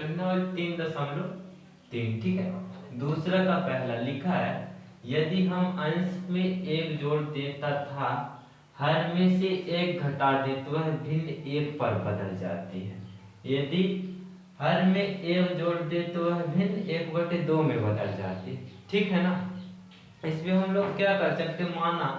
कितना 3.3। ठीक है, दूसरा का पहला लिखा है यदि हम अंश में एक जोड़ दें तथा हर में से एक घटा दें तो वह भिन्न एक पर बदल जाती है। यदि हर में एक जोड़ दे तो वह भिन्न 1/2 में बदल जाती है। ठीक है ना, इसमें हम लोग क्या कर सकते, माना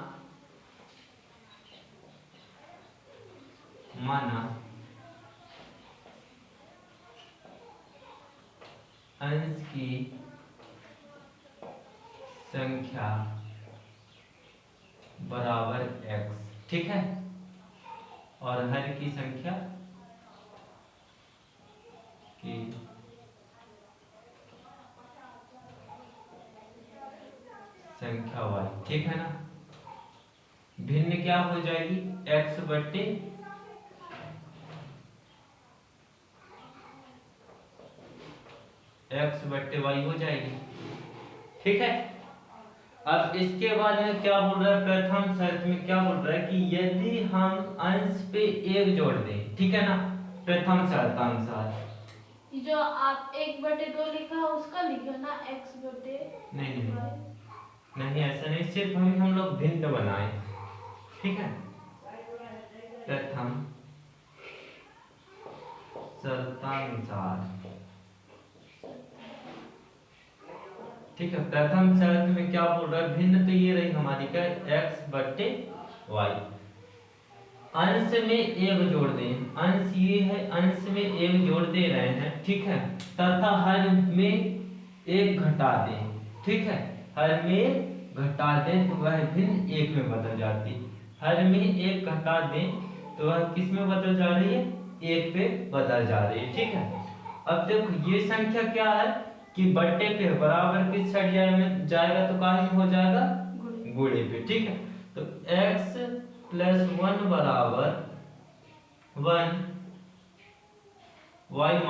अंश की संख्या बराबर x, ठीक है, और हर की संख्या की संख्या y, ठीक है ना। भिन्न क्या हो जाएगी, x बट्टे y हो जाएगी। ठीक है, अब इसके बाद में क्या बोल रहा है, प्रथम शर्त में क्या बोल रहा है कि यदि हम अंश पे एक जोड़ दें, ठीक है ना, प्रथम शर्त अनुसार। जो आप 1/2 लिखा है उसका लिखो ना, x बटे नहीं ऐसा नहीं, सिर्फ हम लोग भिन्न बनाए। ठीक है, प्रथम शर्तानुसार। ठीक है, प्रथम शर्त में क्या बोल रहा है, भिन्न तो ये रही हमारी क्या, x बट्टे y। अंश में एक जोड़ दें, अंश ये है, अंश में एक जोड़ दे रहे हैं, ठीक है, तथा हर में एक घटा दें। ठीक है, हर में घटा दें तो वह भिन्न एक में बदल जाती है। हर में एक घटा दें तो वह किस में बदल जा रही है, एक पे बदल जा रही है। ठीक है, अब देखो ये संख्या क्या है कि बट्टे पे बराबर किस साइड जाएगा तो काहे में हो जाएगा, गुणे पे। ठीक है, तो x + 1 बराबर 1 y -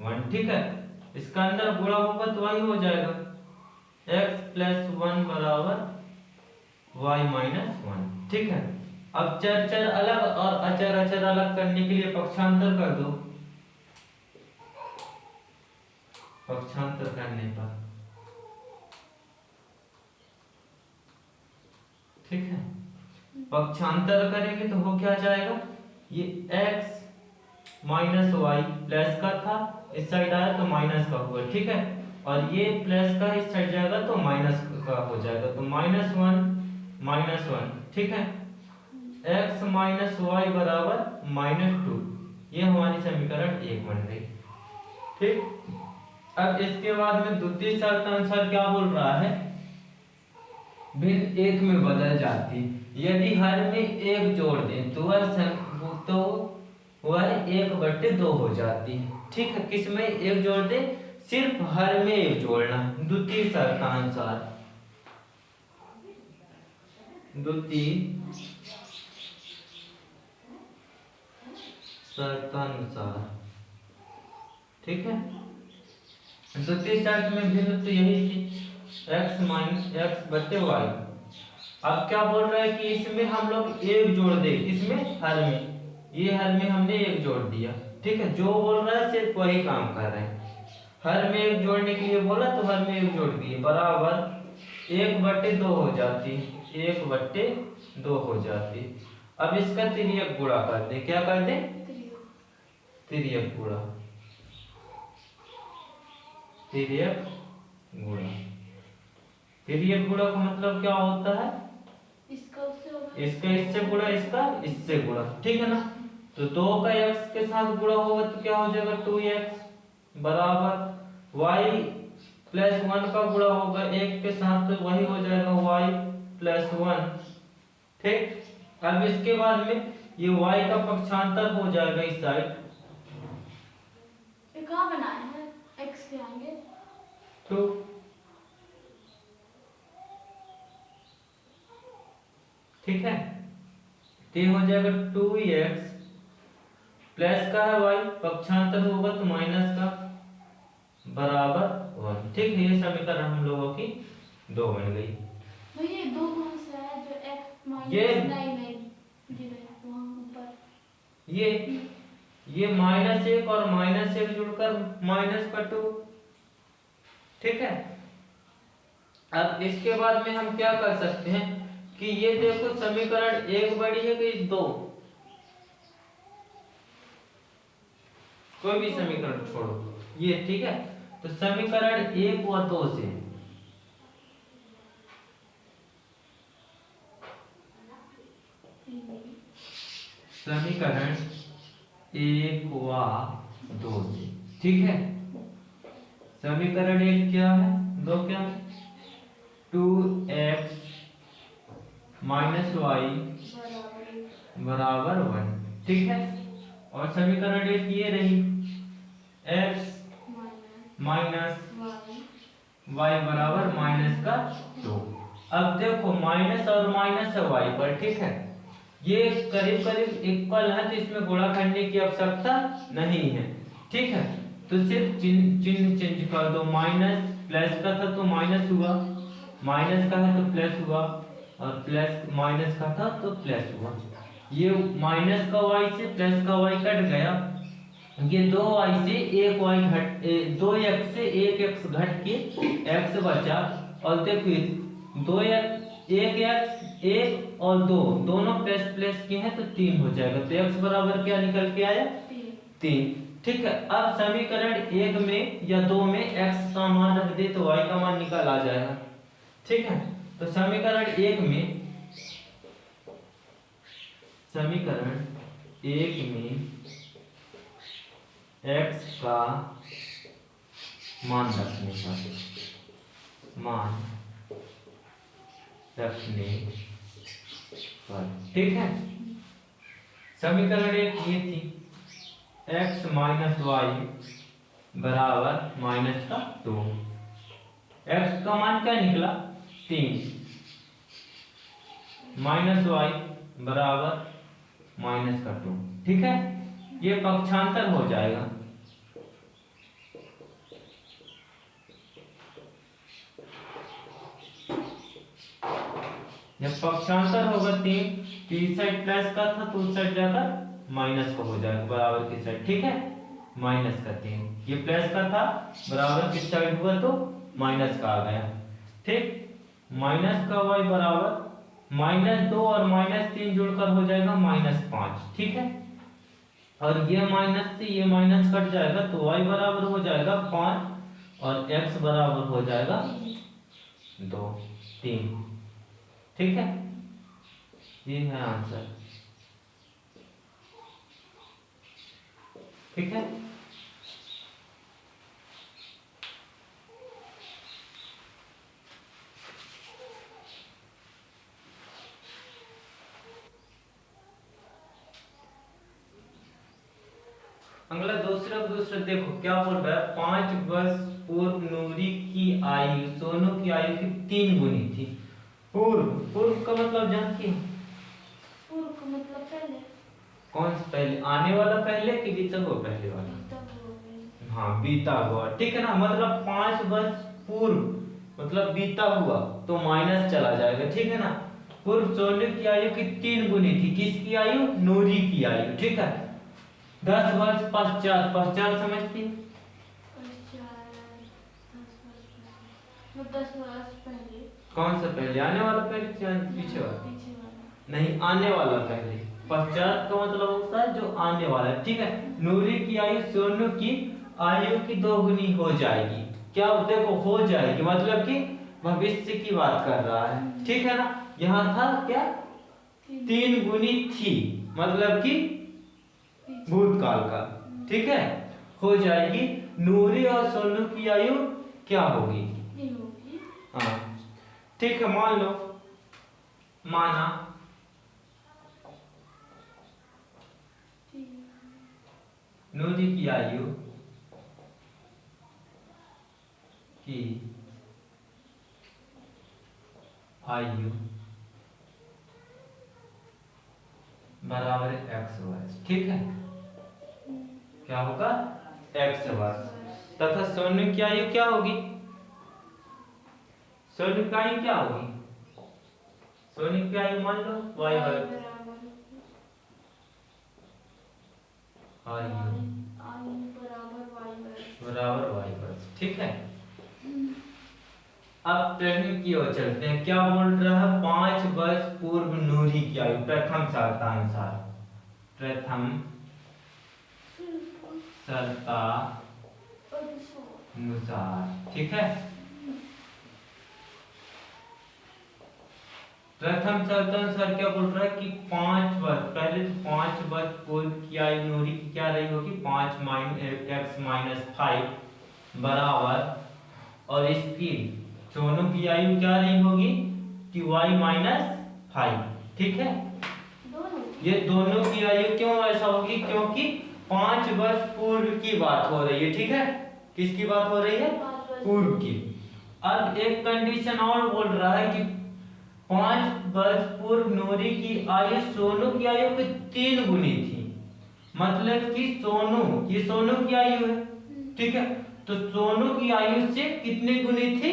1। ठीक है, इसका अंदर गुणा होगा तो वही हो जाएगा, x + 1 बराबर y - 1। ठीक है, अब चर चर अलग और अचर अचर अलग करने के लिए पक्षांतर कर दो। पक्षांतर करने पर, ठीक है, पक्षांतर करेंगे तो हो क्या जाएगा, ये x - y प्लस का था, इस साइड आया तो माइनस का हुआ। ठीक है, और ये प्लस का इस साइड जाएगा तो माइनस का हो जाएगा, तो -1 - 1। ठीक है, x - y बराबर -2। ये हमारी समीकरण 1 बन गई। ठीक, अब इसके बाद में द्वितीय शर्त अनुसार क्या बोल रहा है, भिन्न एक में बदल जाती। यदि हर में एक जोड़ दें तो वह 1/2 हो जाती है। ठीक है, किस में एक जोड़ दें, सिर्फ हर में एक जोड़ना, द्वितीय शर्तानुसार। द्वितीय शर्तानुसार, ठीक है, द्वितीय शर्त में भिन्न तो यही थी, x बट्टे y। अब क्या बोल रहा है कि इसमें हम लोग एक जोड़ दे, इसमें हर में, ये हर में हमने एक जोड़ दिया। ठीक है, जो बोल रहा है सिर्फ वही काम कर रहे हैं। हर में एक जोड़ने के लिए बोला तो हर में एक जोड़ दिए, बराबर 1/2 हो जाती, 1/2 हो जाती। अब इसका तिर्यक गुणा कर दे, क्या कर दे, तिर्यक गुणा, तिर्यक गुणा। तिर्यक गुणा का मतलब क्या होता है, इसका इससे गुणा, इसका इससे गुणा। ठीक है ना, तो 2 का x के साथ गुणा होगा तो क्या हो जाएगा, 2x बराबर y + 1 का गुणा होगा 1 के साथ तो वही हो जाएगा y + 1। ठीक, अब इसके बाद में ये y का पक्षांतर हो जाएगा इस साइड, ये कहाँ बनाए हैं, x के आगे तो ठीक है, तो हो जाएगा 2x प्लस का है y, पक्षांतर होगा तो माइनस का, बराबर 1। ठीक है, ये समीकरण हम लोगों की 2 बन गई। ये 2 कौन सा है जो x ये नहीं वहां ऊपर ये ये -1 और -1 जुड़कर -2। ठीक है। अब इसके बाद में हम क्या कर सकते हैं कि ये देखो समीकरण 1 बड़ी है कि 2, कोई भी समीकरण छोड़ो ये। ठीक है, तो समीकरण 1 व 2 से समीकरण 1 व 2 से, ठीक है। समीकरण 1 क्या है, 2 क्या है, 2x - y बराबर 1। ठीक है, और समीकरण 1 ये रही x माइनस y बराबर -2। अब देखो माइनस और माइनस है y पर, ठीक है। ये करीब करीब इक्वल है तो इसमें गुणा करने की आवश्यकता नहीं है। ठीक है, तो सिर्फ चिन्ह चेंज कर दो। माइनस प्लस का था तो माइनस हुआ, माइनस का है तो प्लस हुआ, और प्लस माइनस का था तो प्लस हुआ। ये माइनस का y से प्लस का y कट गया। ये 2y से 1y घट 2x से 1x घट के x बचा। और देखिए 1 और 2 दोनों प्लस प्लस के हैं तो 3 हो जाएगा। तो x बराबर क्या निकल के आया, 3। ठीक है, अब समीकरण 1 में या 2 में x का मान रख दे तो y का मान निकल आ जाएगा। ठीक है, तो समीकरण 1 में x का मान रखने पर, ठीक है। समीकरण 1 ये थी x - y बराबर -2। x का मान क्या निकला, 3, -y बराबर -2। ठीक है, ये पक्षांतर हो जाएगा। जब पक्षांतर होगा 3, तो इस साइड प्लस का था तो उस साइड जाकर माइनस का हो जाएगा, बराबर की साइड। ठीक है, -3, ये प्लस का था, बराबर की साइड हुआ तो माइनस का आ गया। ठीक, माइनस का y बराबर -2 और -3 जुड़कर हो जाएगा -5। ठीक है, और ये माइनस से ये माइनस कट जाएगा तो y बराबर हो जाएगा 5 और x बराबर हो जाएगा 2, 3। ठीक है, ये है आंसर। ठीक है, अगला दूसरा देखो क्या बोल रहा है। 5 वर्ष पूर्व नूरी की आयु सोनू की आयु की 3 गुनी थी। पूर्व का मतलब जानती है, पूर्व का मतलब पहले। कौन सा पहले, आने वाला पहले कि बीता हुआ पहले वाला, हाँ बीता हुआ। ठीक है ना, मतलब 5 वर्ष पूर्व मतलब बीता हुआ तो माइनस चला जाएगा। ठीक है ना, पूर्व सोनू की आयु की 3 गुनी थी। किसकी आयु, नूरी की आयु। ठीक है, 10 वर्ष पश्चात, पश्चात समझती, 10 वर्ष पहले। कौन सा पहले, आने वाला पहले या पीछे वाला, नहीं आने वाला पहले। पश्चात का मतलब होता है जो आने वाला है। ठीक है, नूरी की आयु सोनू की आयु की 2 गुनी हो जाएगी। क्या देखो हो जाएगी मतलब कि भविष्य की बात कर रहा है। ठीक है ना, यहाँ था क्या, 3 गुनी थी मतलब कि भूतकाल का। ठीक है, हो जाएगी। नूरी और सोनू की आयु क्या होगी, हाँ ठीक है, मान लो, माना नूरी की आयु बराबर x वर्ष। ठीक है, क्या होगा, x वर्ष। तथा सोनू की आयु क्या होगी, सोनू की आयु क्या होगी, सोनू की आयु मान लो y वर्ष। आई आई बराबर वाई वर्ग। बराबर वाई वर्ग। ठीक है, अब प्रश्न की ओर चलते हैं। क्या बोल रहा है? 5 वर्ष पूर्व नूरी की आयु प्रथम शर्तानुसार, प्रथम शर्तानुसार। ठीक है, प्रथम शर्तानुसार क्या बोल रहा है कि 5 वर्ष पहले, तो 5 वर्ष पूर्व की आयु नूरी की क्या रही होगी? 5 x माइनस 5 बराबर, और इसकी दोनों की आयु क्या रही होगी? कि y माइनस 5। ठीक है, ये दोनों की आयु क्यों ऐसा होगी? क्योंकि 5 वर्ष पूर्व की बात हो रही है। ठीक है, किसकी बात हो रही है? पूर्व की। अब एक कंडीशन और बोल रहा है कि 5 वर्ष पूर्व नूरी की आयु सोनू की आयु के 3 गुनी थी। मतलब कि सोनू, ये सोनू की आयु है। ठीक है, तो सोनू की आयु से कितनी गुनी थी?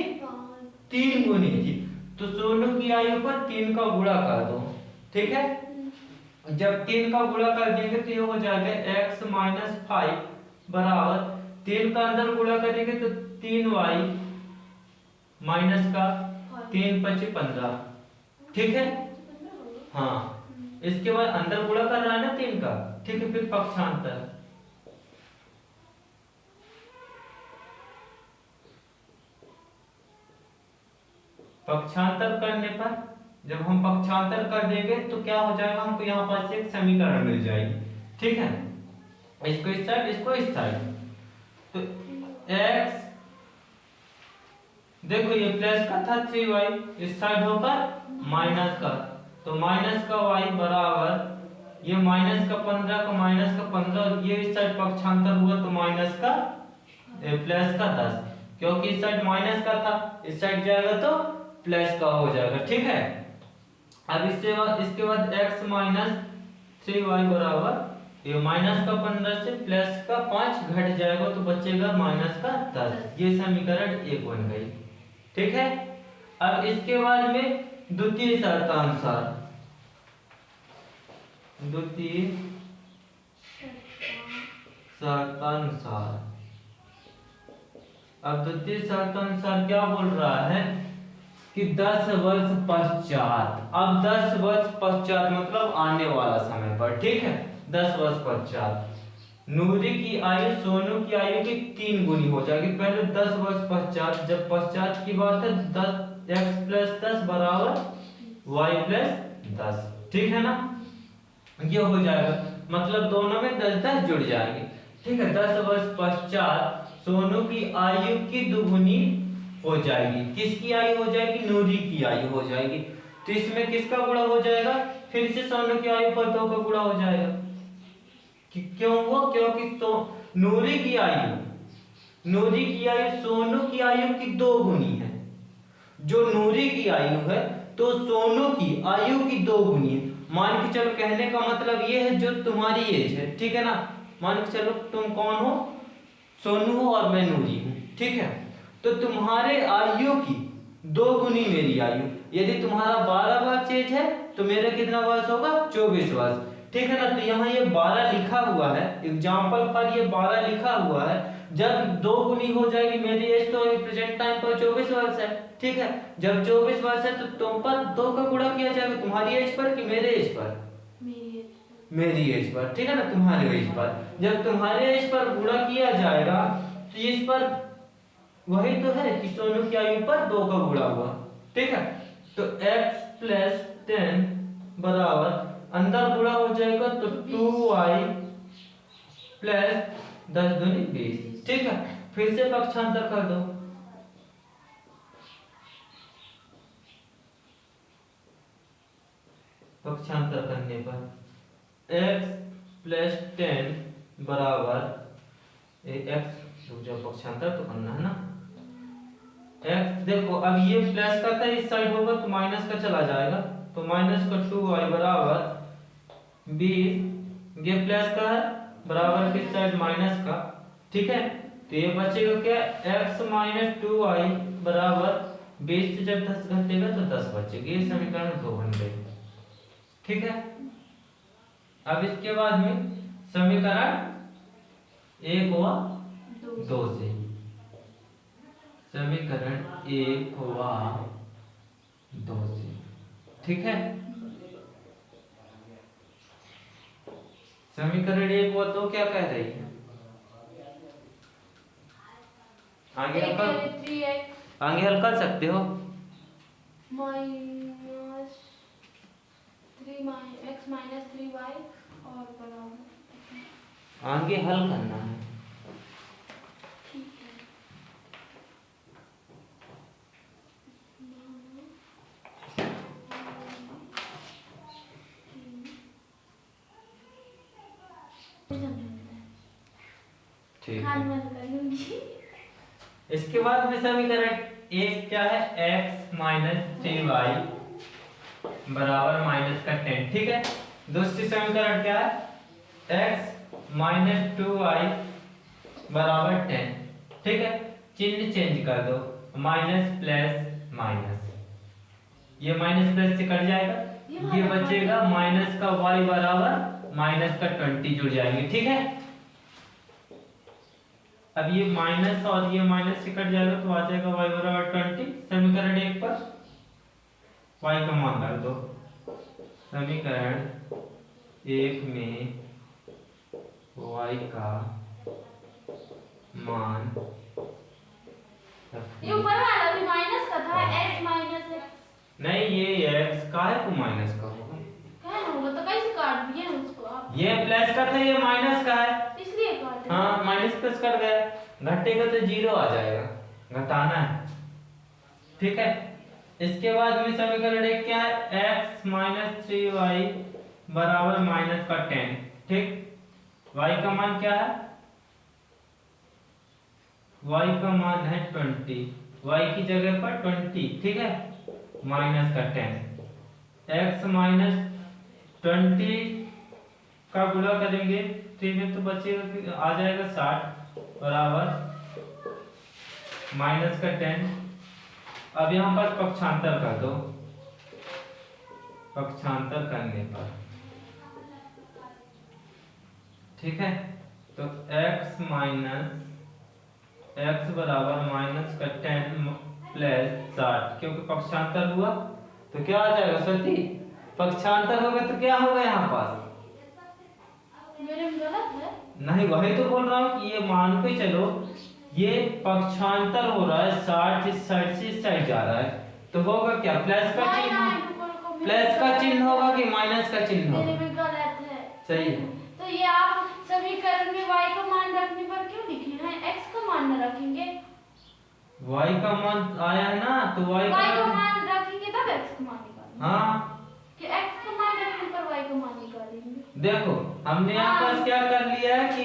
3 गुनी थी। तो सोनू की आयु पर 3 का गुणा कर दो। ठीक है, जब 3 का गुणा कर देंगे तो ये हो जाएगा x माइनस 5 बराबर 3 का अंदर गुणा करेंगे तो 3y माइनस का 3 5 15। ठीक है, हाँ, इसके बाद अंदर गुणा कर रहा है ना 3 का। ठीक है, फिर पक्षांतर, पक्षांतर करने पर जब हम पक्षांतर कर देंगे तो क्या हो जाएगा? हमको यहाँ पास एक समीकरण मिल जाएगी। ठीक है, इसको इस साइड, इसको इस साइड। तो x, देखो ये प्लस का था 3y, इस साइड होकर माइनस का, तो माइनस का y बराबर ये माइनस का 15 का माइनस का 15, ये इस साइड पक्षांतर हुआ तो माइनस का प्लस का 10, क्योंकि इस साइड माइनस का था, इस साइड जाएगा तो प्लस का हो जाएगा। ठीक है, अब इसके बाद x माइनस 3y बराबर ये माइनस का 15 से प्लस का 5 घट जाएगा तो बचेगा माइनस का 10। ये समीकरण 1 बन गई। ठीक है, अब इसके बाद में द्वितीय शर्तानुसार, द्वितीय शर्तानुसार, अब द्वितीय शर्तानुसार क्या बोल रहा है कि 10 वर्ष पश्चात, अब 10 वर्ष पश्चात मतलब आने वाला समय पर। ठीक है, 10 वर्ष पश्चात नूरी की आयु सोनू की आयु की 3 गुनी हो जाएगी। पहले 10 वर्ष पश्चात, जब पश्चात की बात है 10x प्लस 10 बराबर y प्लस 10। ठीक है ना, ये हो जाएगा, मतलब दोनों में 10 10 जुड़ जाएंगे। ठीक है, 10 वर्ष पश्चात सोनू की आयु की दुगुनी हो जाएगी। किसकी आयु हो जाएगी? नूरी की आयु हो जाएगी। तो इसमें किसका गुणा हो जाएगा? फिर से सोनू की आयु पर 2 का गुणा हो जाएगा। क्यों हुआ? क्योंकि तो नूरी की आयु सोनू की आयु की 2 गुनी है। जो नूरी की आयु है तो सोनू की आयु की 2 गुनी है। मान के चलो, कहने का मतलब ये है जो तुम्हारी एज है। ठीक है ना, मान के चलो तुम कौन हो? सोनू हो और मैं नूरी हूँ। ठीक है, तो तुम्हारे आयु की 2 गुनी मेरी आयु। यदि तुम्हारा 12 वर्ष एज है तो मेरा कितना वर्ष होगा? 24 वर्ष। ठीक है ना, तो यहाँ ये 12 लिखा हुआ है, एग्जाम्पल पर ये 12 लिखा हुआ है। जब 2 गुनी हो जाएगी मेरी एज तो प्रेजेंट टाइम पर 24 वर्ष है। ठीक है, जब 24 वर्ष है तो तुम पर 2 का गुणा किया जाएगा, तुम्हारी एज पर कि मेरे एज पर? मेरी एज पर। ठीक है ना, तुम्हारे एज पर। जब तुम्हारे एज पर गुणा किया जाएगा तो इस पर वही तो है कि सोनू की आयु पर 2 का गुणा हुआ। ठीक है, तो x प्लस 10 बराबर अंदर गुणा हो जाएगा तो 2y प्लस 10 दूनी 20। ठीक है, फिर से पक्षांतर कर दो। पक्षांतर करने पर x प्लस 10 बराबर x, जो पक्षांतर तो करना है ना, x देखो अब ये प्लस का था, इस साइड होगा तो माइनस का चला जाएगा, तो माइनस का 2y बराबर 20, ये प्लस का है बराबर किस साइड? माइनस का। ठीक है, तो ये बचेगा क्या? x माइनस 2y बराबर 20 से जब 10 घटेगा तो 10 बचेगा। ये समीकरण 2 बन गई। ठीक है, अब इसके बाद में समीकरण एक हुआ दो 2 से, समीकरण 1 हुआ 2 से, ठीक है। समीकरण 1 हुआ तो क्या कह रही है, आगे हल कर, 3x आगे हल कर सकते हो। माइनस 3 x माइनस 3y और बराबर आगे हल करना है। ठीक है। ठीक खान है। बंद कर लूंगी। इसके बाद में समीकरण 1 क्या है, x माइनस 3y बराबर माइनस का 10, ठीक है। दूसरी समीकरण क्या है, x माइनस 2y बराबर 10, ठीक है। चिन्ह चेंज कर दो, माइनस प्लस माइनस, ये माइनस प्लस से कट जाएगा, ये बचेगा माइनस का y बराबर माइनस का 20 जुड़ जाएंगे, ठीक है। अब ये माइनस और ये माइनस से कट जाएगा तो आ जाएगा y बराबर 20। समीकरण 1 पर y का मान रख दो, समीकरण 1 में y का मान ये ऊपर वाला भी माइनस का था, x माइनस x नहीं, ये x का है तो माइनस का होगा, क्या होगा तो कैसे काट दिए उसको आप, ये प्लस का था ये माइनस का है, इसलिए काटे। हाँ माइनस प्लस कट गया, घटेगा तो 0 आ जाएगा, घटाना है, ठीक है। इसके बाद में समीकरण 1 क्या है, x माइनस 3y बराबर माइनस का 10, ठीक। y का मान क्या है, y का मान है 20, y की जगह पर 20, ठीक है, माइनस का 10, x माइनस 20 का गुणा करेंगे 3 में तो बचेगा, आ जाएगा 60 बराबर माइनस का 10। अब यहाँ पर पक्षांतर कर दो, पक्षांतर करने पर, ठीक है, तो x माइनस x बराबर माइनस का 10 प्लस 60, क्योंकि पक्षांतर हुआ तो क्या आ जाएगा सती, पक्षांतर होगा तो क्या होगा यहाँ पास, मेरे में गलत है। नहीं वही तो बोल रहा हूँ कि ये मान के चलो, ये पक्षांतर हो रहा है, 60 इस साइड से इस साइड जा रहा है, तो होगा क्या, प्लस का चिन्ह, प्लस का चिन्ह होगा कि माइनस का चिन्ह मेरे होगा, में गलत है। सही है। तो ये आप समीकरण में y का मान रखने पर क्यों लिखे हैं, x का मान न रखेंगे, y का मान आया है ना, तो y y का का मान रखेंगे तब x का मान निकालेंगे, हाँ कि x का मान रखने पर y का मान निकालेंगे। देखो हमने यहाँ पास क्या कर लिया है कि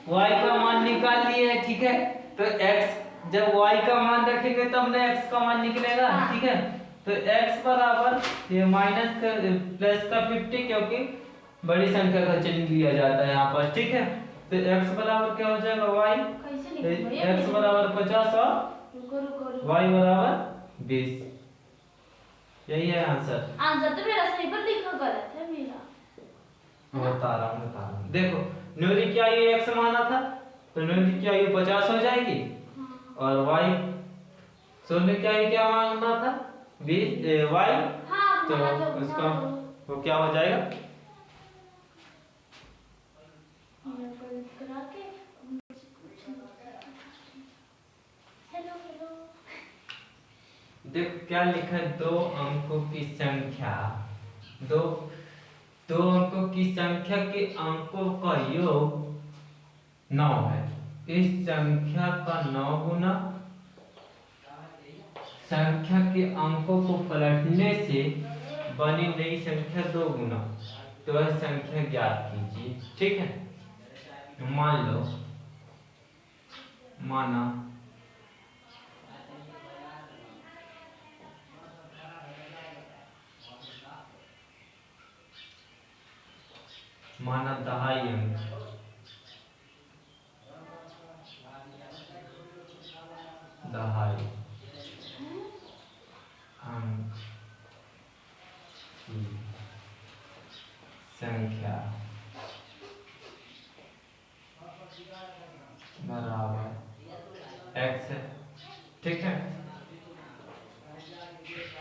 y का मान निकाल लिया है, ठीक है। तो x जब y का मान रखेंगे तब ना x का मान निकलेगा, हाँ। ठीक है। तो x बराबर ये माइनस का प्लस का 50, क्योंकि बड़ी संख्या का चिन्ह लिया जाता है यहाँ पर, ठीक है। तो x बराबर क्या हो जाएगा y, कैसे लिखूंगा ये, x बराबर 50 और रुको y बराबर 20, यही है आंसर। आंसर तो मेरा सही पर लिखा गलत है मेरा, बता रहा हूँ, देखो न्यूरी की आयु 1 माना था, तो न्यूरी की आयु 50 हो जाएगी, और y सोने की आयु क्या माना था, 20 y, हाँ तो उसका वो क्या हो जाएगा, हेलो हेलो, देखो क्या लिखा है, 2 अंकों की संख्या, दो अंकों की संख्या के अंकों का योग 9 है, इस संख्या का 9 गुना संख्या के अंकों को पलटने से बनी नई संख्या 2 गुना, तो वह संख्या ज्ञात कीजिए, ठीक है। मान लो, माना माना 2.5 अंक, दहाई अंक की संख्या बराबर x है, ठीक है।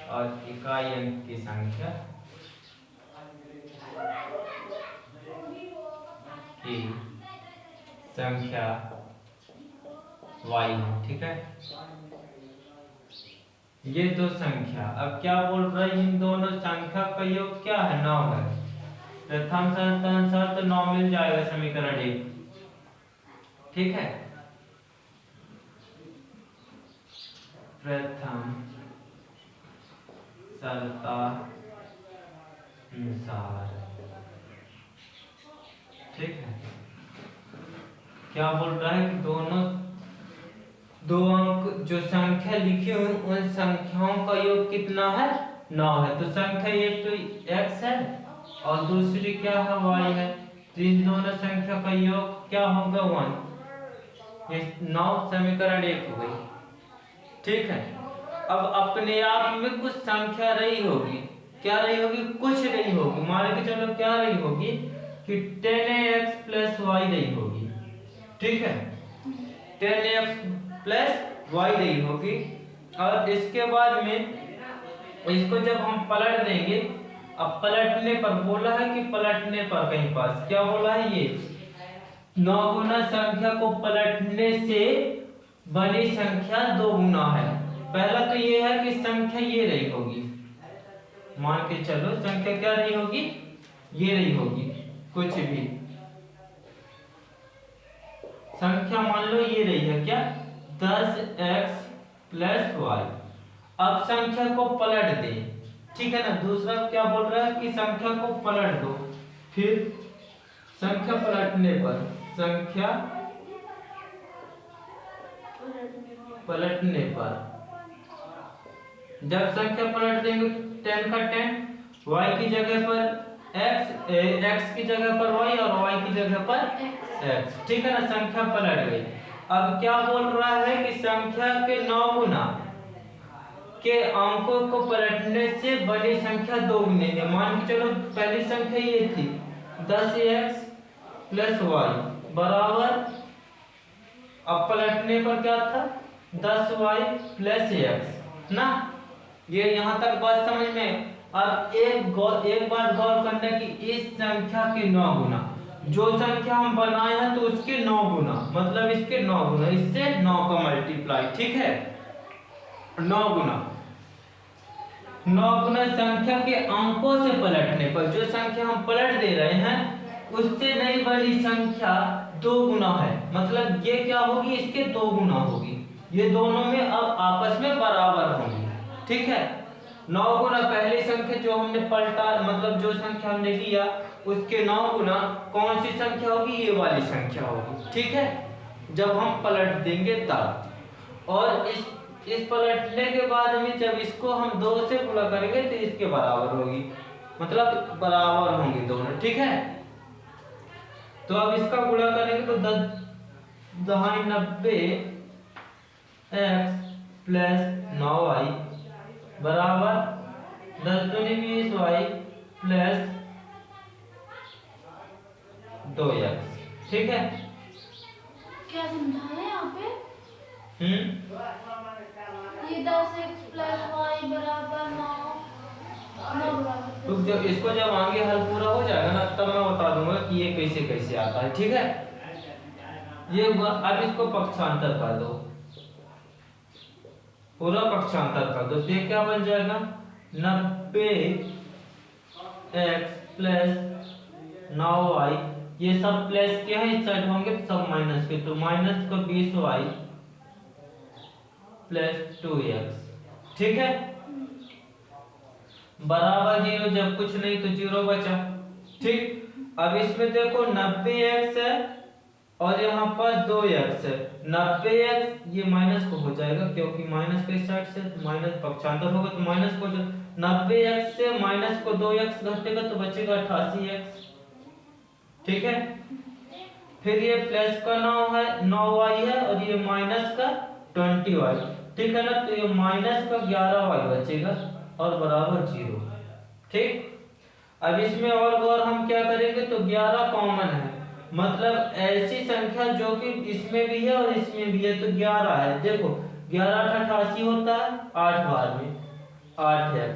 और इकाई अंक की संख्या की संख्या y है, ठीक है। ये दो संख्या, अब क्या बोल रहा है, इन दोनों संख्या का योग क्या है, 9 है। प्रथम शर्त अनुसार तो 9 मिल जाएगा समीकरण 1, ठीक है। प्रथम शर्तानुसार, ठीक है। क्या बोल रहा है कि दोनों दो अंक जो संख्या लिखी हुई उन संख्याओं का योग कितना है, 9 है। तो संख्या एक तो x है और दूसरी क्या है, y है। तो इन दोनों संख्या का योग क्या होगा, 1। ये 9 समीकरण 1 हो गई, ठीक है। अब अपने आप में कुछ संख्या रही होगी, क्या रही होगी, कुछ रही होगी। मान के चलो क्या रही होगी कि 10x + y रही होगी, ठीक है। 10x + y रही होगी। और इसके बाद में इसको जब हम पलट देंगे, अब पलटने पर बोला है कि पलटने पर कहीं पास क्या बोला है, ये 9 गुना संख्या को पलटने से बनी संख्या 2 गुना है। पहला तो ये है कि संख्या ये रही होगी, मान के चलो संख्या क्या रही होगी, ये रही होगी, कुछ भी संख्या मान लो ये रही है क्या, 10x + y। अब संख्या को पलट दे, ठीक है ना। दूसरा क्या बोल रहा है कि संख्या को पलट दो। फिर संख्या पलटने पर, संख्या पलटने पर जब संख्या पलट देंगे 10 का 10, y की जगह पर x की जगह पर y और y की जगह पर x, ठीक है ना। संख्या पलट गई। अब क्या बोल रहा है कि संख्या के 9 गुना के अंकों को पलटने से बड़ी संख्या 2 गुने है। मान के चलो पहली संख्या ये थी 10x + y बराबर, अब पलटने पर क्या था, 10y + x ना। ये यहाँ तक बात समझ में। अब एक बात गौर करने की, इस संख्या के 9 गुना, जो संख्या हम बनाए हैं तो उसके 9 गुना, मतलब इसके 9 गुना, इससे 9 का मल्टीप्लाई, ठीक है। 9 गुना संख्या के अंकों से पलटने पर, जो संख्या हम पलट दे रहे हैं उससे नई बड़ी संख्या 2 गुना है, मतलब ये क्या होगी, इसके 2 गुना होगी। ये दोनों में अब आपस में बराबर होंगी, ठीक है। 9 गुना पहली संख्या जो हमने पलटा, मतलब जो संख्या हमने लिया उसके 9 गुना कौन सी संख्या होगी, ये वाली संख्या होगी, ठीक है। जब हम पलट देंगे तब, और इस पलटने के बाद में जब इसको हम 2 से गुणा करेंगे तो इसके बराबर होगी, मतलब बराबर होंगी दोनों, ठीक है। तो अब इसका गुणा करेंगे तो 90 x + 9y बराबर 10 दूनी 20y + 2x, ठीक है। क्या समझा है यहाँ पे, ये 10x + y बराबर 9 तो जब इसको जब आगे हल पूरा हो जाएगा ना, तब मैं बता दूंगा कि ये कैसे कैसे आता है, ठीक है। ये अब इसको पक्षांतर कर दो, पूरा पक्षांतर कर दो, तो ये क्या बन जाएगा, 90x + 9y, ये सब प्लस के हैं, इस साइड होंगे तो सब माइनस के, तो माइनस को 20y + 2x, ठीक है। बराबर 0, जब कुछ नहीं तो 0 बचा, ठीक। अब इसमें देखो 90x है और यहाँ पर 2x है। 90x ये माइनस को हो जाएगा, क्योंकि माइनस के साइड से माइनस पक्षांतर होगा, तो माइनस को 90x से माइनस को 2x घटेगा तो बचेगा 88x, ठीक है। फिर ये प्लस का 9y है और ये माइनस का 20y, ठीक है ना। तो ये माइनस का 11y बचेगा और बराबर 0, ठीक। अब इसमें और हम क्या करेंगे, तो 11 कॉमन है मतलब ऐसी संख्या जो कि इसमें भी है और इसमें भी है, तो 11 है। देखो 11 88 होता है 8 बार में 8x,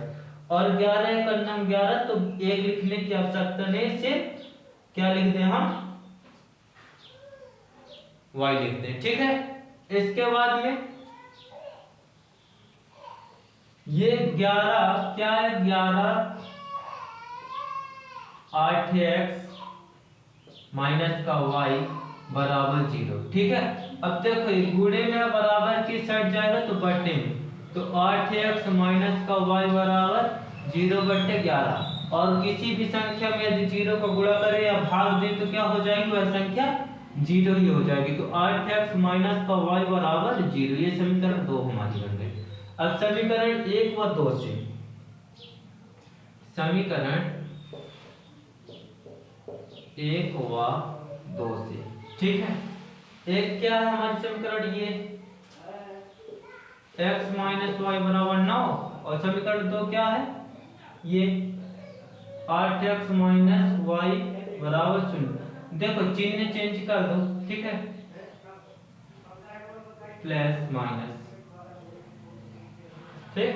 और 11 का नाम 11, तो एक लिखने की आवश्यकता नहीं, सिर्फ क्या लिख दें हम, y लिख दें। ठीक है, इसके बाद में ये 11 क्या है, 11 8x माइनस का y बराबर 0। ठीक है, अब देखो ये गुणे में बराबर किस साइड जाएगा, तो बट्टे में, तो 8x माइनस का y बराबर 0/11। और किसी भी संख्या में यदि 0 का गुणा करें या भाग दें तो क्या हो जाएगी, वह संख्या 0 ही हो जाएगी। तो 8x माइनस का y बराबर 0, ये समीकरण 2 हमारी बन गई। अब समीकरण 1 व 2 से, समीकरण 1 व 2 से, ठीक है, एक क्या है हमारी समीकरण, ये x माइनस वाई बराबर 9, और समीकरण 2 क्या है, ये 8x माइनस वाई बराबर 0। देखो चिन्ह चेंज कर दो, ठीक है, प्लस माइनस, ठीक,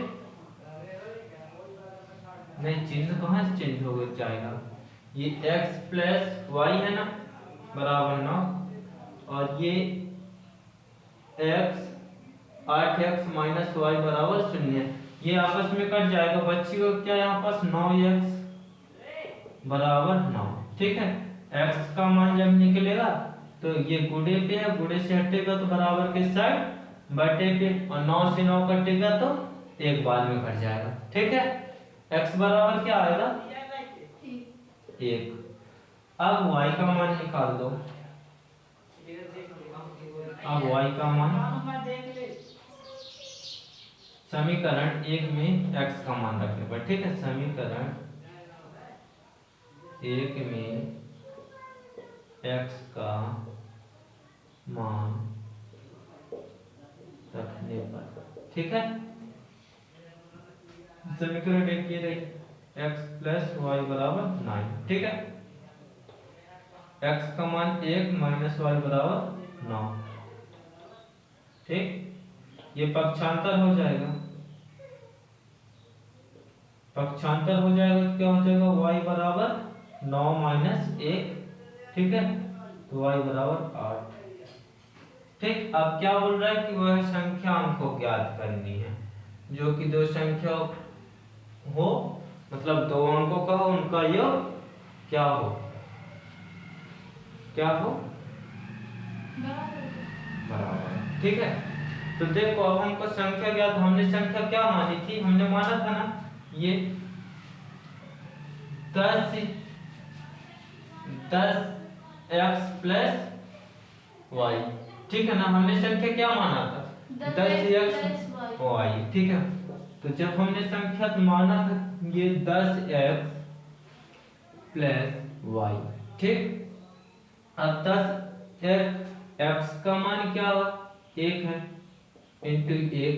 नहीं चिन्ह कहाँ से चेंज हो जाएगा, ये x प्लस वाई है ना बराबर 9, और ये x 8x माइनस वाई बराबर 0, ये आपस में कट जाएगा, बच्ची को क्या यहाँ पास 9x बराबर 9। ठीक है, x का मान जब निकलेगा तो ये गुणे पे है, गुणे से हटेगा तो बराबर के साइड बटे पे, और 9 से 9 कटेगा तो एक बार में कट जाएगा। ठीक है, x बराबर क्या आएगा 1। अब y का मान निकाल दो, अब y का मान समीकरण 1 में x का मान रखने पर, ठीक है, समीकरण 1 में x का मान रखने पर, ठीक है, समीकरण 1 ये रही x प्लस वाई बराबर 9। ठीक है, x का मान 1 माइनस वाई बराबर 9। ठीक, ये पक्षांतर हो जाएगा, पक्षांतर हो जाएगा तो क्या हो जाएगा, y बराबर 9 माइनस 1। ठीक है, तो y बराबर 8। ठीक, अब क्या बोल रहा है कि वह संख्याओं को ज्ञात करनी है जो कि दो संख्या हो, मतलब दो अंकों का हो, उनका योग क्या हो, क्या हो, बराबर। ठीक है, तो देखो अब हमको संख्या ज्ञात, हमने संख्या क्या मानी थी, हमने माना था ना ये 10x प्लस वाई। ठीक है ना, हमने संख्या क्या माना था 10x वाई। ठीक है, तो जब हमने संख्या माना था ये 10x प्लस वाई, ठीक, अब 10x का मान क्या हुआ 1 है, इंटू 1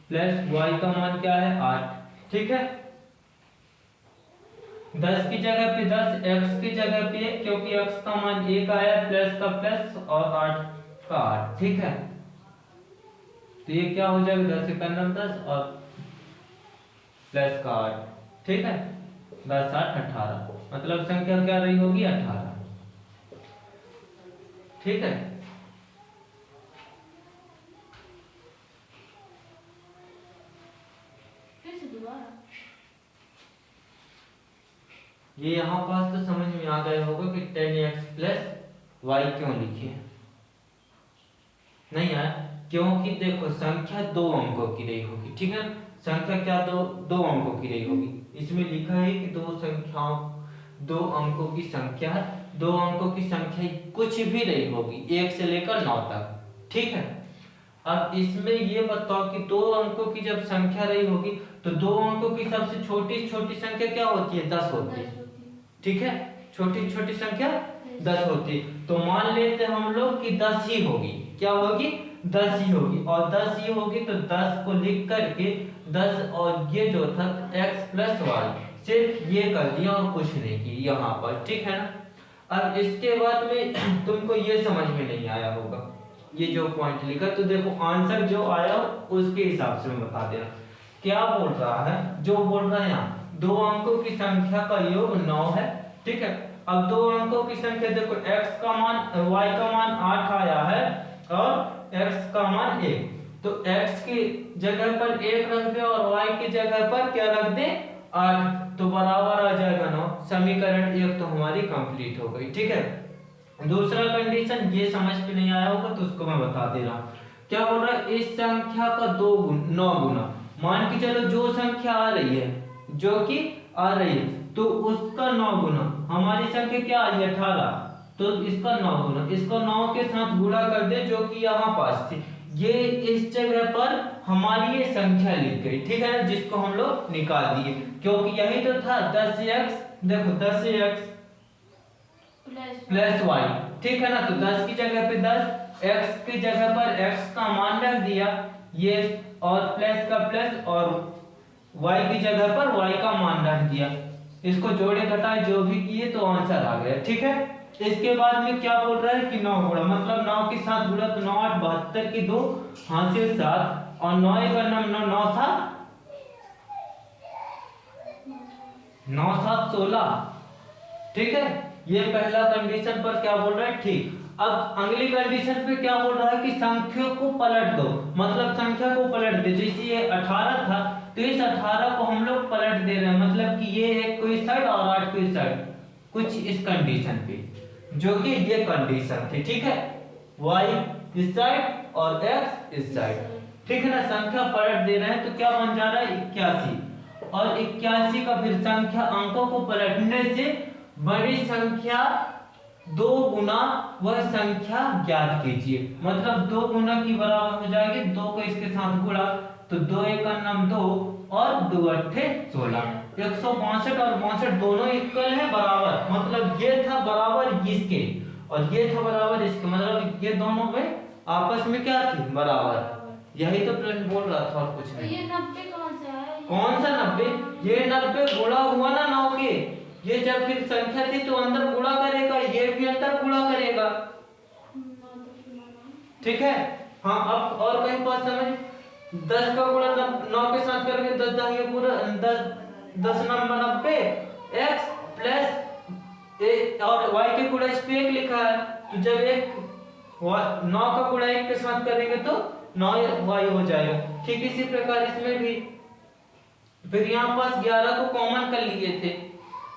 प्लस वाई का मान क्या है 8। ठीक है, 10 की जगह पे 10, x की जगह पे, क्योंकि x का मान 1 आया, प्लस का प्लस और 8 का 8। ठीक है, तो ये क्या हो जाएगा 10 का 10 और प्लस का 8। ठीक है, 10 8 18, मतलब संख्या क्या रही होगी 18। ठीक है, ये यहाँ पास तो समझ में आ गया होगा कि 10x प्लस वाई क्यों लिखे, नहीं आया, क्योंकि देखो संख्या दो अंकों की रही होगी। ठीक है, संख्या क्या दो अंकों की रही होगी, इसमें लिखा है कि दो अंकों की संख्या, दो अंकों की संख्या कुछ भी रही होगी 1 से लेकर 9 तक। ठीक है, अब इसमें ये बताओ कि दो अंकों की जब संख्या रही होगी तो दो अंकों की सबसे छोटी छोटी संख्या क्या होती है 10 होती है। ठीक है, छोटी छोटी संख्या 10 होती है, तो मान लेते हैं हम लोग कि 10 ही होगी, क्या होगी 10 ही होगी, और 10 ही होगी तो 10 को लिख करके 10 और ये जो था x प्लस वाई, सिर्फ ये कर दिया और कुछ नहीं की यहाँ पर। ठीक है ना, अब इसके बाद में तुमको ये समझ में नहीं आया होगा ये जो पॉइंट लिखा, तो देखो आंसर जो आया उसके हिसाब से मैं बता दे रहा क्या बोल रहा है। जो बोल रहा है यहाँ 2 अंकों की संख्या का योग 9 है, ठीक है। अब 2 अंकों की संख्या देखो x का मान y का मान 8 आया है और x का मान 1, तो x की जगह पर 1 रख दे और y की जगह पर क्या रख दे 8, तो बराबर आ जाएगा 9। समीकरण 1 तो हमारी कंप्लीट हो गई, ठीक है। दूसरा कंडीशन ये समझ में नहीं आया होगा तो उसको मैं बता दे रहा हूँ। क्या बोल रहा है, इस संख्या का 9 गुना, मान के चलो जो संख्या आ रही है, जो कि आ रही है, तो उसका 9 गुना, हमारी संख्या क्या आई 18, तो इसका 9 गुना, इसको 9 के साथ गुणा कर दे जो कि यहाँ पास थी, ये इस जगह पर हमारी ये संख्या लिख गई, ठीक है ना, जिसको हम लोग निकाल दिए, क्योंकि यही तो था 10x, देखो 10x प्लस y, ठीक है ना। तो 10 की जगह पे 10, x की जगह पर x का मान रख दिया ये, और प्लस का प्लस, और y की जगह पर y का मान रख दिया, इसको जोड़े घटाए जो भी किए तो आंसर आ गया, ठीक है। इसके बाद में क्या बोल रहा है कि 9 गुणा, मतलब 9 के साथ गुणा, तो 9 8 72 की 2 हासिल 7 और 9 1 9 9 7 9 7 16, ठीक है। ये पहला कंडीशन पर क्या बोल रहा है, ठीक। अब अगली कंडीशन पे क्या बोल रहा है कि संख्या को पलट दो, मतलब संख्या को पलट दे, जैसे ये 18 था तो इस 18 को हम लोग पलट दे रहे हैं, मतलब कि ये एक कोई साइड और 8 कोई साइड, कुछ इस कंडीशन पे, जो कि ये कंडीशन थी, ठीक है। y इस साइड और x इस साइड, ठीक है ना। संख्या पलट दे रहे हैं तो क्या बन जा रहा है 81, और 81 का फिर संख्या अंकों को पलटने से बड़ी संख्या 2 गुना वह संख्या ज्ञात कीजिए, मतलब 2 गुना की बराबर हो जाएगी, 2 को इसके साथ गुणा, तो 2 1 2 और 2 8 16, 162 और 62 दोनों इक्वल है बराबर, मतलब ये था बराबर इसके और ये था बराबर इसके, मतलब ये दोनों में आपस में क्या थी बराबर, यही तो प्रश्न बोल रहा था और कुछ नहीं। ये 90 कहां से आया? कौन सा 90? ये 90 गुणा हुआ ना 9 के, ये जब फिर संख्या थी तो अंदर गुणा करेगा, ये भी अंदर गुणा करेगा, ठीक है। हाँ, अब और कहीं बात समझ, 10 का गुणा 9 के साथ करेंगे, 10 10 ये पूरा 10 नंबर 90 x प्लस और y के गुणा इस पे 1 लिखा है, तो जब 9 का गुणा 1 के साथ करेंगे तो 9y हो जाएगा, ठीक। इसी प्रकार इसमें भी फिर यहाँ पास 11 को कॉमन कर लिए थे,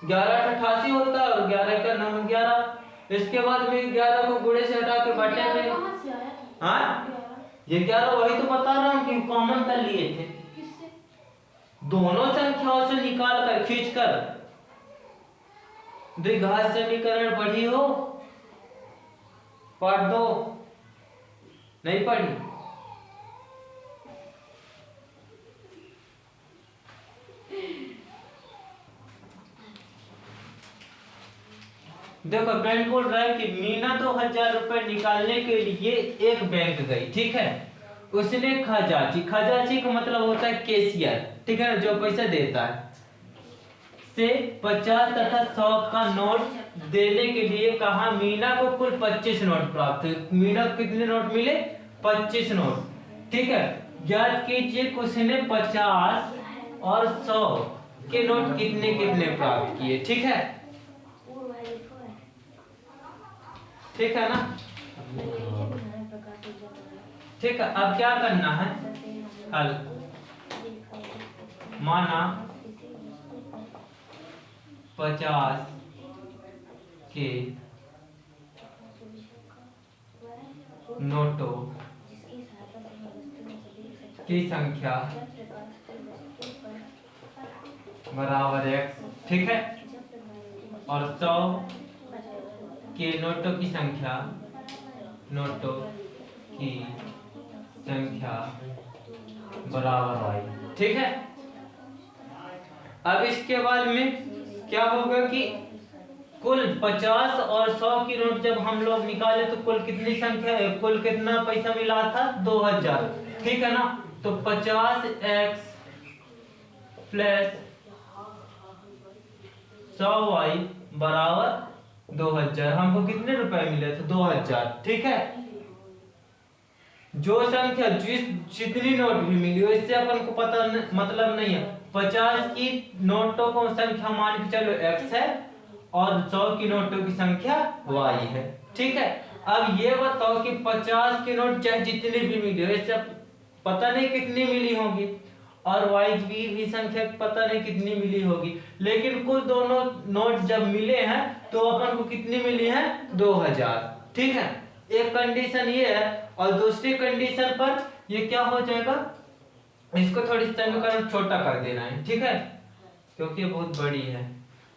11 88 होता है और 11 का 9 11, इसके बाद में 11 को गुणे से हटा के बटे में, कहां से आया? हाँ ये 11 वही तो बता रहा हूँ कि कॉमन कर लिए थे, किससे? दोनों संख्याओं से निकाल कर खींच कर, द्विघात समीकरण पढ़ी हो, पार्ट 2 नहीं पढ़ी? देखो बैंक बोल रहा है कि मीना 2000 रुपए निकालने के लिए एक बैंक गई, ठीक है। उसने खजांची, खजांची का मतलब होता है कैशियर, ठीक है ना, जो पैसा देता है, से 50 तथा 100 का नोट देने के लिए कहा। मीना को कुल 25 नोट प्राप्त हुए। मीना को कितने नोट मिले? 25 नोट, ठीक है। ज्ञात कीजिए कि उसने 50 और 100 के नोट कितने कितने प्राप्त किए, ठीक है, ठीक है ना। ठीक है, अब क्या करना है, हल माना 50 के नोटों की संख्या बराबर x, ठीक है, और 100 के नोटों की संख्या बराबर y, ठीक है। अब इसके बाद में क्या होगा कि कुल 50 और 100 की नोट जब हम लोग निकाले तो कुल कितनी संख्या है, कुल कितना पैसा मिला था? 2000, ठीक है ना। तो 50x प्लस 100y बराबर 2000। हमको कितने रुपए मिले थे? 2000। ठीक है, जो संख्या जितनी नोट भी मिली हो इससे अपन को पता मतलब नहीं है। 50 की नोटों को संख्या मान के चलो x है और 100 की नोटों की संख्या y है। ठीक है, अब ये बताओ कि 50 की नोट चाहे जितनी भी मिली हो इससे पता नहीं कितनी मिली होगी, और y भी संख्या पता नहीं कितनी मिली होगी, लेकिन कुल दोनों नोट जब मिले हैं तो अपन को कितनी मिली है? 2000। ठीक है, एक कंडीशन ये है, और दूसरी कंडीशन पर ये क्या हो जाएगा, इसको थोड़ी समीकरण छोटा कर देना है। ठीक है, क्योंकि ये बहुत बड़ी है,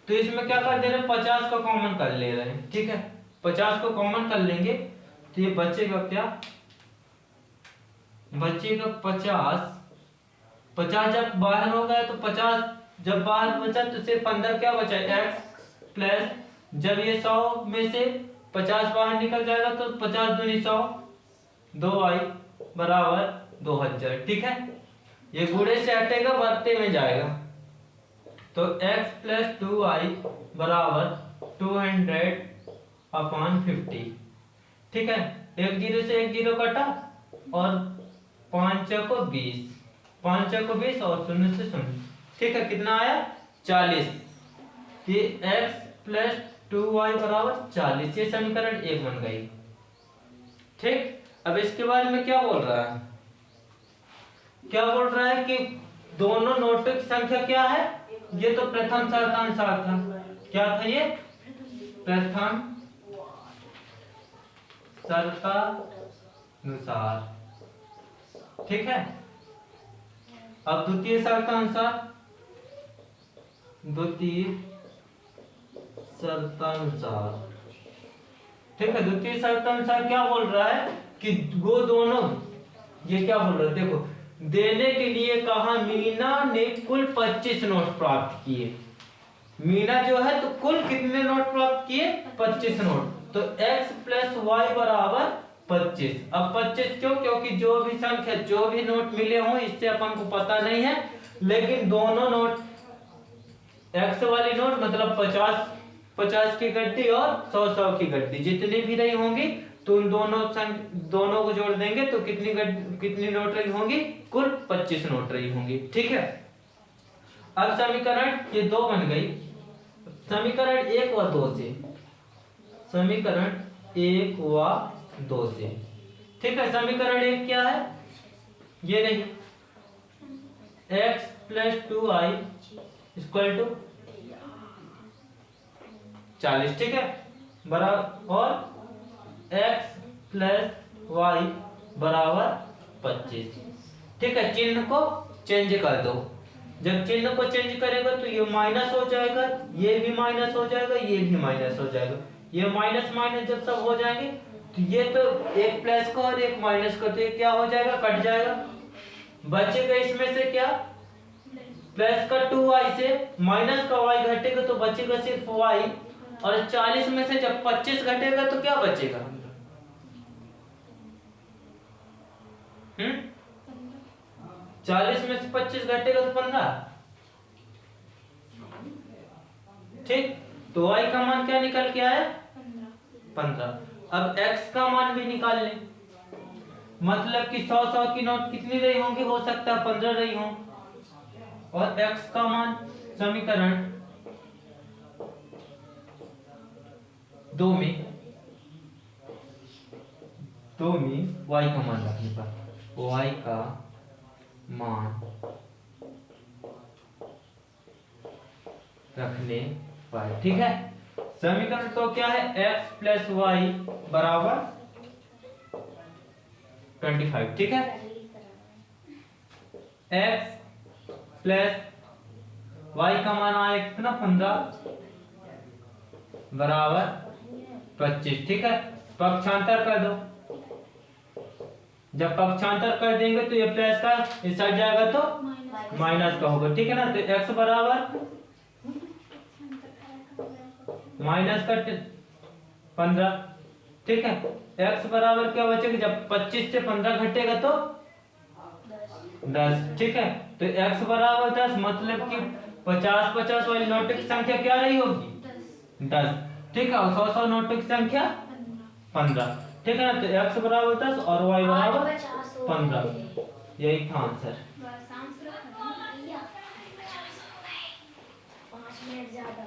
तो इसमें क्या कर दे रहे हैं, 50 को कॉमन कर ले रहे हैं। ठीक है, 50 को कॉमन कर लेंगे तो ये बचेगा क्या, बचेगा 50। 50 जब बाहर हो गया तो 50 जब बाहर बचा तो सिर्फ अंदर क्या बचा, x प्लस, जब ये 100 में से 50 बाहर निकल जाएगा तो 50 दूनी 100, 2y बराबर 2000। ठीक है, ये गुणे से हटेगा बढ़ते में जाएगा, तो x प्लस 2y बराबर 200/50। ठीक है, एक जीरो से एक जीरो कटा और 5 को 20, 5 को 20 और 0 से 0। ठीक है, कितना आया? 40। ये x प्लस 2y बराबर 40, ये समीकरण 1 बन गई। ठीक, अब इसके बाद में क्या बोल रहा है, क्या बोल रहा है कि दोनों नोटों की संख्या क्या है, ये तो प्रथम शर्तानुसार था। क्या था ये? प्रथम शर्तानुसार। ठीक है, अब द्वितीय शर्तानुसार, द्वितीय शर्तानुसार। ठीक है, द्वितीय शर्तानुसार क्या बोल रहा है कि वो दोनों, ये क्या बोल रहा है देखो, देने के लिए कहा मीना ने कुल 25 नोट प्राप्त किए। मीना जो है तो कुल कितने नोट प्राप्त किए? 25 नोट। तो x प्लस वाई बराबर 25। अब 25 क्यों? क्योंकि जो भी संख्या, जो भी नोट मिले हों इससे अपन को पता नहीं है, लेकिन दोनों नोट, x वाली नोट मतलब 50 की गड्डी और 100 की गड्डी जितनी भी रही होंगी तो उन दोनों को जोड़ देंगे तो कितनी नोट रही होंगी? कुल 25 नोट रही होंगी। ठीक है, अब समीकरण ये 2 बन गई। समीकरण 1 व 2 से, समीकरण 1 व 2 से। ठीक है, समीकरण 1 क्या है, ये रही x plus 2y equal to 40। ठीक है, बराबर, और x प्लस वाई बराबर 25। ठीक है, चिन्ह को चेंज कर दो। जब चिन्ह को चेंज करेगा तो ये माइनस हो जाएगा, ये भी माइनस हो जाएगा, ये भी माइनस हो जाएगा। ये माइनस माइनस जब सब हो जाएंगे तो ये तो एक प्लस का और एक माइनस का, तो ये क्या हो जाएगा, कट जाएगा। बचेगा इसमें से क्या, प्लस का 2y से माइनस का y घटेगा तो बचेगा सिर्फ y, और 40 में से जब 25 घटेगा तो क्या बचेगा, 40 में से 25 घटेगा तो 15। ठीक, तो y का मान क्या निकल के आया, 15। अब x का मान भी निकाल लें, मतलब कि 100 की नोट कितनी रही होंगी, हो सकता है 15 रही हो, और x का मान समीकरण 2 में y का मान रखने पर, y का मान रखने पर, ठीक है, समीकरण तो क्या है, x प्लस वाई बराबर 25। ठीक है, x प्लस वाई का मान आया कितना, 15 बराबर 25। ठीक है, पक्षांतर कर दो। जब पक्षांतर कर देंगे तो ये प्लस का इस साइड जाएगा तो माइनस का होगा। ठीक है ना, तो x बराबर माइनस का 15। ठीक है, x बराबर क्या बचेगा, जब 25 से 15 घटेगा तो 10। ठीक है, तो x बराबर 10, मतलब कि 50 वाली नोट की संख्या क्या रही होगी, 10। ठीक है, 100 नोटों की संख्या 15। ठीक है ना, तो x बराबर 10 और y बराबर 15। यही था आंसर। बस आंसर खत्म। 5 मिनट ज्यादा